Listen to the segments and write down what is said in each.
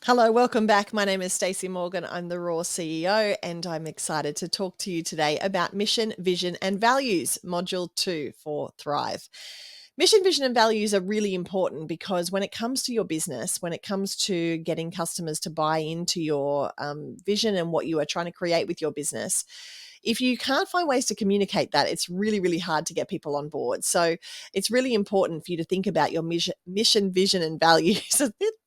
Hello, welcome back. My name is Stacey Morgan. I'm the Raw CEO, and I'm excited to talk to you today about mission, vision, and values, Module 2 for Thrive. Mission, vision, and values are really important because when it comes to your business, when it comes to getting customers to buy into your vision and what you are trying to create with your business, if you can't find ways to communicate that, it's really, really hard to get people on board. So it's really important for you to think about your mission, vision, and values.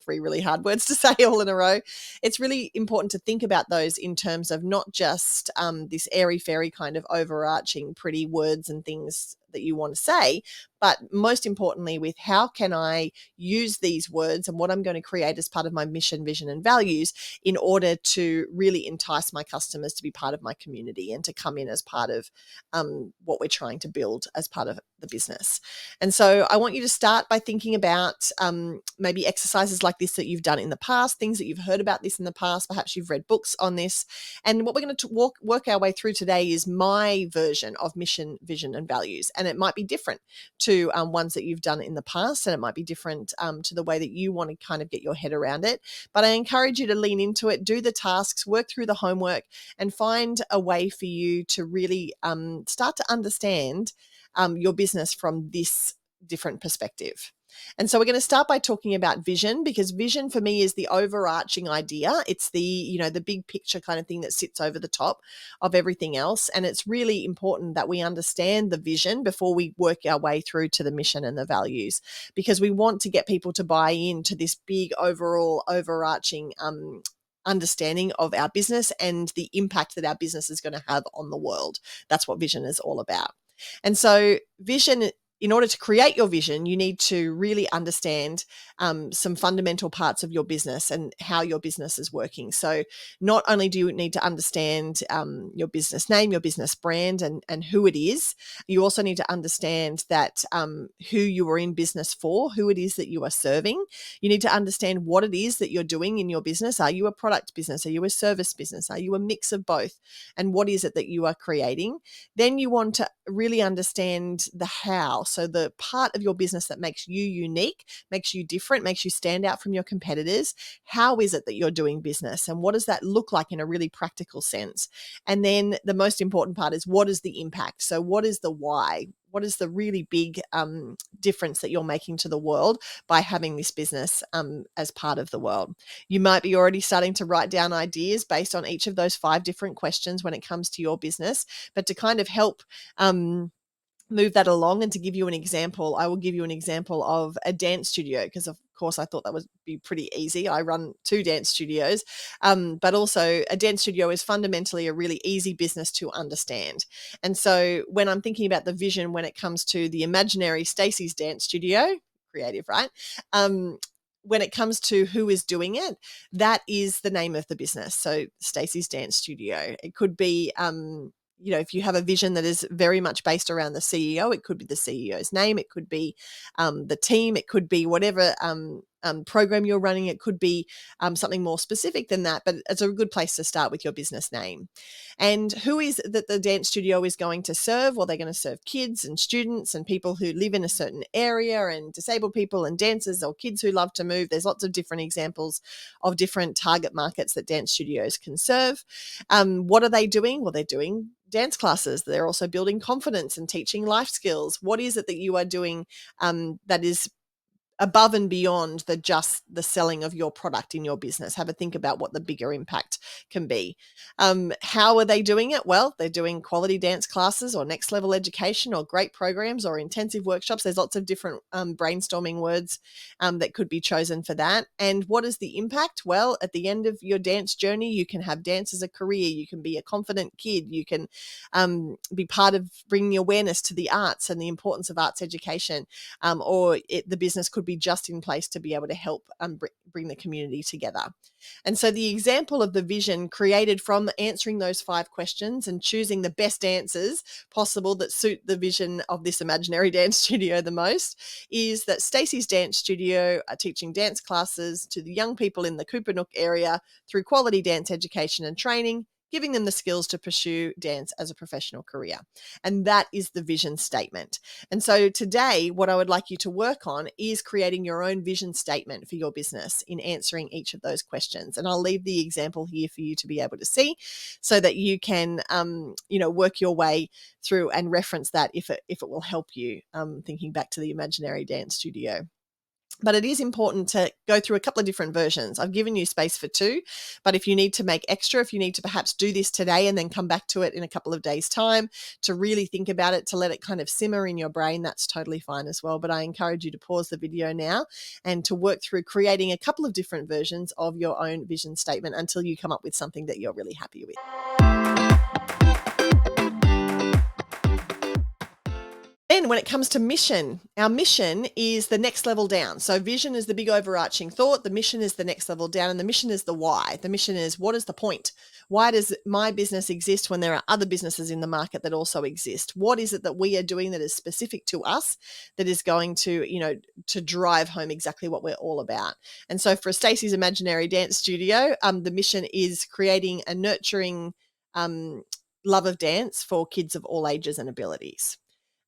Three really hard words to say all in a row. It's really important to think about those in terms of not just this airy fairy kind of overarching pretty words and things that you want to say, but most importantly with how can I use these words and what I'm going to create as part of my mission, vision, and values in order to really entice my customers to be part of my community and to come in as part of what we're trying to build as part of the business. And so I want you to start by thinking about maybe exercises like this that you've done in the past, things that you've heard about this in the past. Perhaps you've read books on this. And what we're going to work our way through today is my version of mission, vision, and values. And it might be different to ones that you've done in the past, and it might be different to the way that you want to kind of get your head around it. But I encourage you to lean into it, do the tasks, work through the homework, and find a way for you to really start to understand your business from this different perspective. And so we're going to start by talking about vision, because vision for me is the overarching idea. It's the big picture kind of thing that sits over the top of everything else. And it's really important that we understand the vision before we work our way through to the mission and the values, because we want to get people to buy into this big overall overarching understanding of our business and the impact that our business is going to have on the world. That's what vision is all about. And so vision, in order to create your vision, you need to really understand some fundamental parts of your business and how your business is working. So not only do you need to understand your business name, your business brand, and who it is, you also need to understand that who you are in business for, who it is that you are serving. You need to understand what it is that you're doing in your business. Are you a product business? Are you a service business? Are you a mix of both? And what is it that you are creating? Then you want to really understand the how. So the part of your business that makes you unique, makes you different, makes you stand out from your competitors. How is it that you're doing business? And what does that look like in a really practical sense? And then the most important part is, what is the impact? So what is the why? What is the really big difference that you're making to the world by having this business as part of the world? You might be already starting to write down ideas based on each of those 5 different questions when it comes to your business. But to kind of help move that along and to give you an example, I will give you an example of a dance studio, because of course I thought that would be pretty easy. I run 2 dance studios, but also a dance studio is fundamentally a really easy business to understand. And so when I'm thinking about the vision when it comes to the imaginary Stacey's Dance Studio, creative, right? When it comes to who is doing it, that is the name of the business. So Stacey's Dance Studio. It could be if you have a vision that is very much based around the CEO, it could be the CEO's name, it could be the team, it could be whatever program you're running, it could be something more specific than that, but it's a good place to start with your business name. And who is that the dance studio is going to serve? Well, they're going to serve kids and students and people who live in a certain area, and disabled people and dancers, or kids who love to move. There's lots of different examples of different target markets that dance studios can serve. What are they doing? Well, they're doing dance classes. They're also building confidence and teaching life skills. What is it that you are doing that is above and beyond just the selling of your product in your business? Have a think about what the bigger impact can be. How are they doing it? Well, they're doing quality dance classes or next level education or great programs or intensive workshops. There's lots of different brainstorming words that could be chosen for that. And what is the impact? Well, at the end of your dance journey, you can have dance as a career. You can be a confident kid. You can be part of bringing awareness to the arts and the importance of arts education. The business could be just in place to be able to help bring the community together. And so the example of the vision created from answering those 5 questions and choosing the best answers possible that suit the vision of this imaginary dance studio the most is that Stacey's Dance Studio are teaching dance classes to the young people in the Cooper Nook area through quality dance education and training, giving them the skills to pursue dance as a professional career. And that is the vision statement. And so today, what I would like you to work on is creating your own vision statement for your business in answering each of those questions. And I'll leave the example here for you to be able to see so that you can, work your way through and reference that if it will help you, thinking back to the imaginary dance studio. But it is important to go through a couple of different versions. I've given you space for 2, but if you need to make extra, if you need to perhaps do this today and then come back to it in a couple of days' time to really think about it, to let it kind of simmer in your brain, that's totally fine as well. But I encourage you to pause the video now and to work through creating a couple of different versions of your own vision statement until you come up with something that you're really happy with. Then when it comes to mission, our mission is the next level down. So vision is the big overarching thought. The mission is the next level down, and the mission is the why. The mission is, what is the point? Why does my business exist when there are other businesses in the market that also exist? What is it that we are doing that is specific to us that is going to, to drive home exactly what we're all about? And so for Stacey's Imaginary Dance Studio, the mission is creating a nurturing love of dance for kids of all ages and abilities.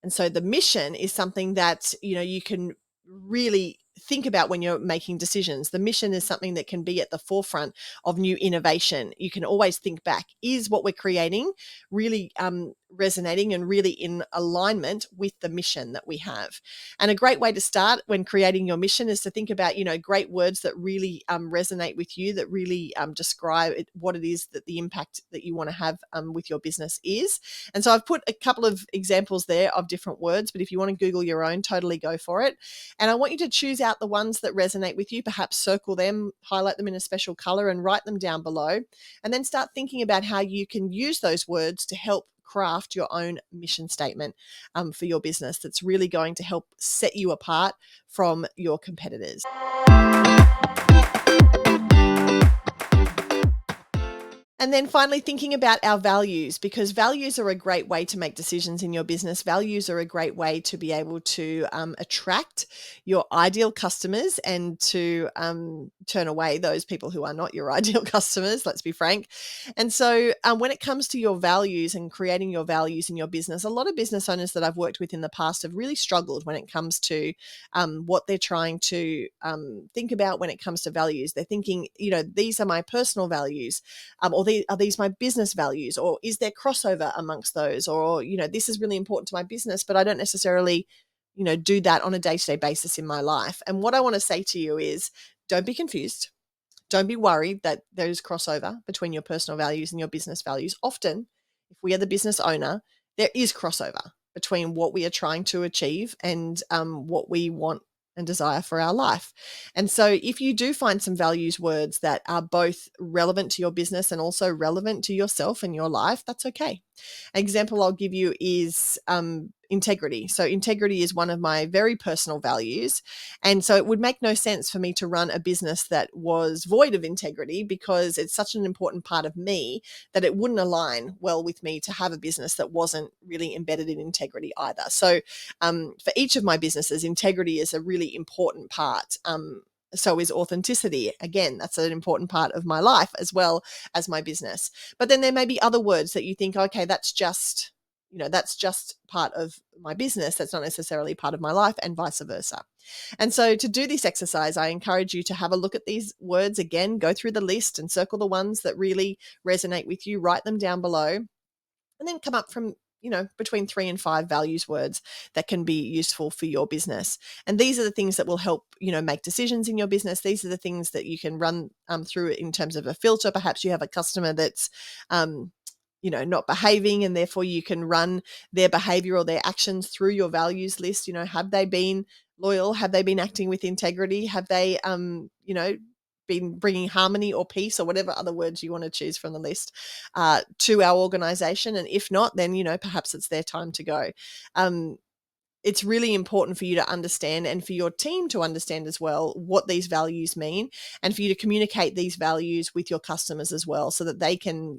And so the mission is something that, you can really think about when you're making decisions. The mission is something that can be at the forefront of new innovation. You can always think back, is what we're creating really resonating and really in alignment with the mission that we have? And a great way to start when creating your mission is to think about, great words that really resonate with you, that really describe what it is that the impact that you want to have with your business is. And so I've put a couple of examples there of different words, but if you want to Google your own, totally go for it. And I want you to choose out the ones that resonate with you, perhaps circle them, highlight them in a special color and write them down below. And then start thinking about how you can use those words to help craft your own mission statement for your business that's really going to help set you apart from your competitors. And then finally, thinking about our values, because values are a great way to make decisions in your business. Values are a great way to be able to attract your ideal customers and to turn away those people who are not your ideal customers, let's be frank. And so when it comes to your values and creating your values in your business, a lot of business owners that I've worked with in the past have really struggled when it comes to what they're trying to think about when it comes to values. They're thinking, these are my personal values, or are these my business values, or is there crossover amongst those, or this is really important to my business, but I don't necessarily do that on a day-to-day basis in my life. And what I want to say to you is, don't be confused, don't be worried that there's crossover between your personal values and your business values. Often, if we are the business owner, there is crossover between what we are trying to achieve and what we want and desire for our life. And so if you do find some values words that are both relevant to your business and also relevant to yourself and your life, that's okay. An example I'll give you is integrity. So integrity is one of my very personal values. And so it would make no sense for me to run a business that was void of integrity, because it's such an important part of me that it wouldn't align well with me to have a business that wasn't really embedded in integrity either. So for each of my businesses, integrity is a really important part. So is authenticity. Again, that's an important part of my life as well as my business. But then there may be other words that you think, okay, that's just part of my business. That's not necessarily part of my life, and vice versa. And so to do this exercise, I encourage you to have a look at these words again, go through the list and circle the ones that really resonate with you, write them down below, and then come up from between 3 and 5 values words that can be useful for your business. And these are the things that will help, make decisions in your business. These are the things that you can run through in terms of a filter. Perhaps you have a customer that's, not behaving, and therefore you can run their behavior or their actions through your values list. Have they been loyal? Have they been acting with integrity? Have they, been bringing harmony or peace or whatever other words you want to choose from the list to our organization? And if not, then, perhaps it's their time to go. It's really important for you to understand, and for your team to understand as well, what these values mean, and for you to communicate these values with your customers as well, so that they can,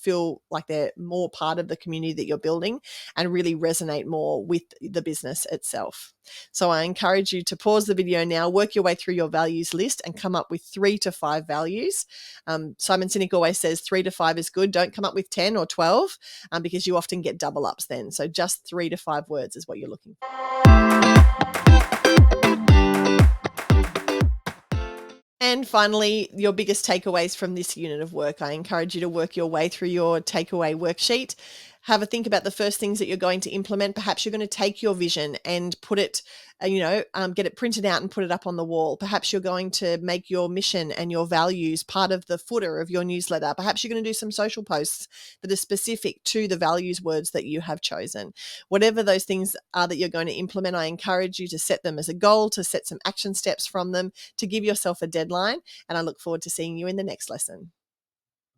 feel like they're more part of the community that you're building and really resonate more with the business itself. So I encourage you to pause the video now, work your way through your values list and come up with 3 to 5 values. Simon Sinek always says 3 to 5 is good. Don't come up with 10 or 12 because you often get double ups then. So just 3 to 5 words is what you're looking for. And finally, your biggest takeaways from this unit of work. I encourage you to work your way through your takeaway worksheet. Have a think about the first things that you're going to implement. Perhaps you're going to take your vision and put it, get it printed out and put it up on the wall. Perhaps you're going to make your mission and your values part of the footer of your newsletter. Perhaps you're going to do some social posts that are specific to the values words that you have chosen. Whatever those things are that you're going to implement, I encourage you to set them as a goal, to set some action steps from them, to give yourself a deadline. And I look forward to seeing you in the next lesson.